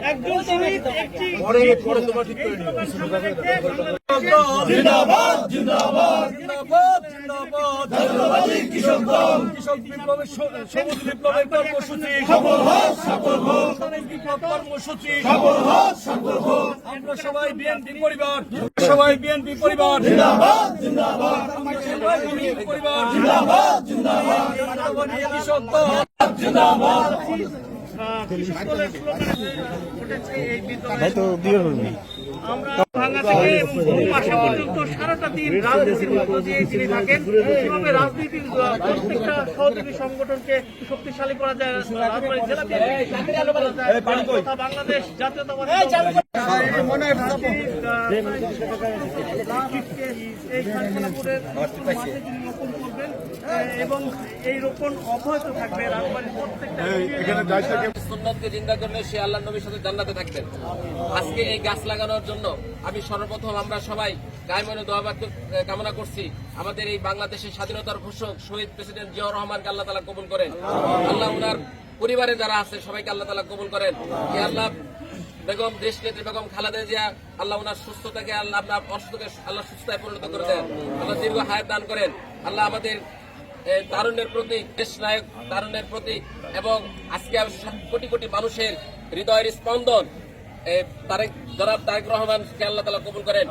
একজন শহীদ একটি জিন্দাবাদ জিন্দাবাদ জিন্দাবাদ জিন্দাবাদ জাতীয়তাবাদী কৃষক দল কৃষক বিপ্লবের সবুজ বিপ্লবের কর্মসূচি সফল হোক সফল হোক বিপ্লব কর্মসূচি সফল হোক সফল হোক আমরা সবাই বিএনপি পরিবার সবাই বিএনপি পরিবার জিন্দাবাদ জিন্দাবাদ আমরা সবাই বিএনপি পরিবার জিন্দাবাদ জিন্দাবাদ জাতীয়তাবাদী কৃষক দল জিন্দাবাদ আমরা ভাঙা থেকে পাশা পর্যন্ত সারাটা দিন রাজনীতির মধ্য দিয়ে তিনি থাকেন। কিভাবে রাজনীতির প্রত্যেকটা সহযোগী সংগঠনকে শক্তিশালী করা যায়, রাজবাড়ী জেলা তথা বাংলাদেশ জাতীয়তাবাদী এই খানখানাপুরের মাঠে তিনি রোপণ করবেন এবং এই রোপণ অব্যাহত থাকবে রাজবাড়ির প্রত্যেকটা। সুন্নতকে জিন্দা করলে সে আল্লাহর নবীর সাথে জান্নাতে থাকবেন। আজকে এই গাছ লাগানোর জন্য আমি সর্বপ্রথম আমরা সবাই গায়ে মনে দোয়াবাদ কামনা করছি। আমাদের এই বাংলাদেশের স্বাধীনতার ঘোষক শহীদ প্রেসিডেন্ট জিয়াউর রহমানকে আল্লাহ তাআলা কবুল করেন। আল্লাহ ওনার পরিবারে যারা আছে সবাইকে আল্লাহ তাআলা কবুল করেন। আল্লাহ বেগম দেশ নেত্রী বেগম খালেদা জিয়া আল্লাহ ওনার সুস্থতাকে আল্লাহ আপনার অসুস্থকে আল্লাহ সুস্থতায় পরিণত করে দেন। আল্লাহ দীর্ঘ হায়াত দান করেন। আল্লাহ আমাদের তারুণ্যের প্রতীক, দেশ নায়ক তারুণ্যের প্রতীক এবং আজকে কোটি কোটি মানুষের হৃদয়ের স্পন্দন জনাব তারেক রহমানকে আল্লাহ তাআলা কবুল করেন,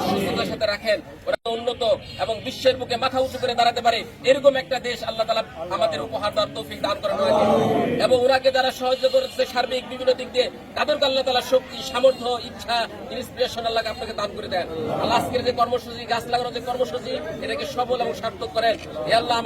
সুস্থতার সাথে রাখেন, ওরা উন্নত এবং বিশ্বের বুকে মাথা উঁচু করে দাঁড়াতে পারে এরকম একটা দেশ আল্লাহ তাআলা আমাদের উপহার দেওয়ার তৌফিক দান করেন এবং ওনাকে যারা সাহায্য করেছে সার্বিক বিভিন্ন দিক দিয়ে তাদেরকে আল্লাহ তাআলা শক্তি, সামর্থ্য, ইচ্ছা, ইন্সপিরেশন আল্লাহ আপনাকে দান করে দেন। আল্লাহ আজকের যে কর্মসূচি, গাছ লাগানোর যে কর্মসূচি, এটাকে সফল এবং সার্থক করেন। আল্লাহ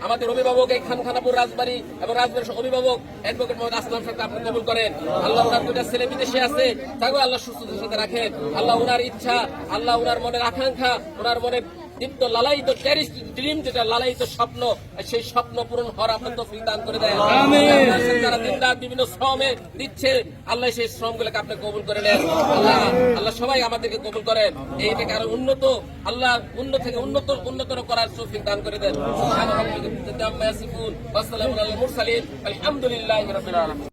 আমাদের অভিভাবক এই খানখানাপুর রাজবাড়ী এবং রাজবাড়ির অভিভাবক অ্যাডভোকেট মোহাম্মদ আসলাম সাহেবকে আপনি কবুল করেন। আল্লাহ ওনার দুইটা ছেলে বিদেশে আছে, তাকেও আল্লাহ সুস্থতার সাথে রাখেন। আল্লাহ ওনার ইচ্ছা, আল্লাহ ওনার মনের আকাঙ্ক্ষা, ওনার মনের দীপ্ত লালায়িত টেরিস্ট ড্রিম, যেটা লালায়িত স্বপ্ন, সেই স্বপ্ন পূরণ হওয়ার আপনার তৌফিক দান করে দেন। যারা দিনরাত বিভিন্ন শ্রমে দিচ্ছে আল্লাহ সেই শ্রমগুলোকে আপনি কবুল করে নেন। আল্লাহ সবাই আমাদেরকে কবুল করেন। এইটাকে আরো উন্নত, আল্লাহ উন্নত থেকে উন্নতর করার তৌফিক দান করে দেন। আলহামদুলিল্লাহি রাব্বিল আলামিন।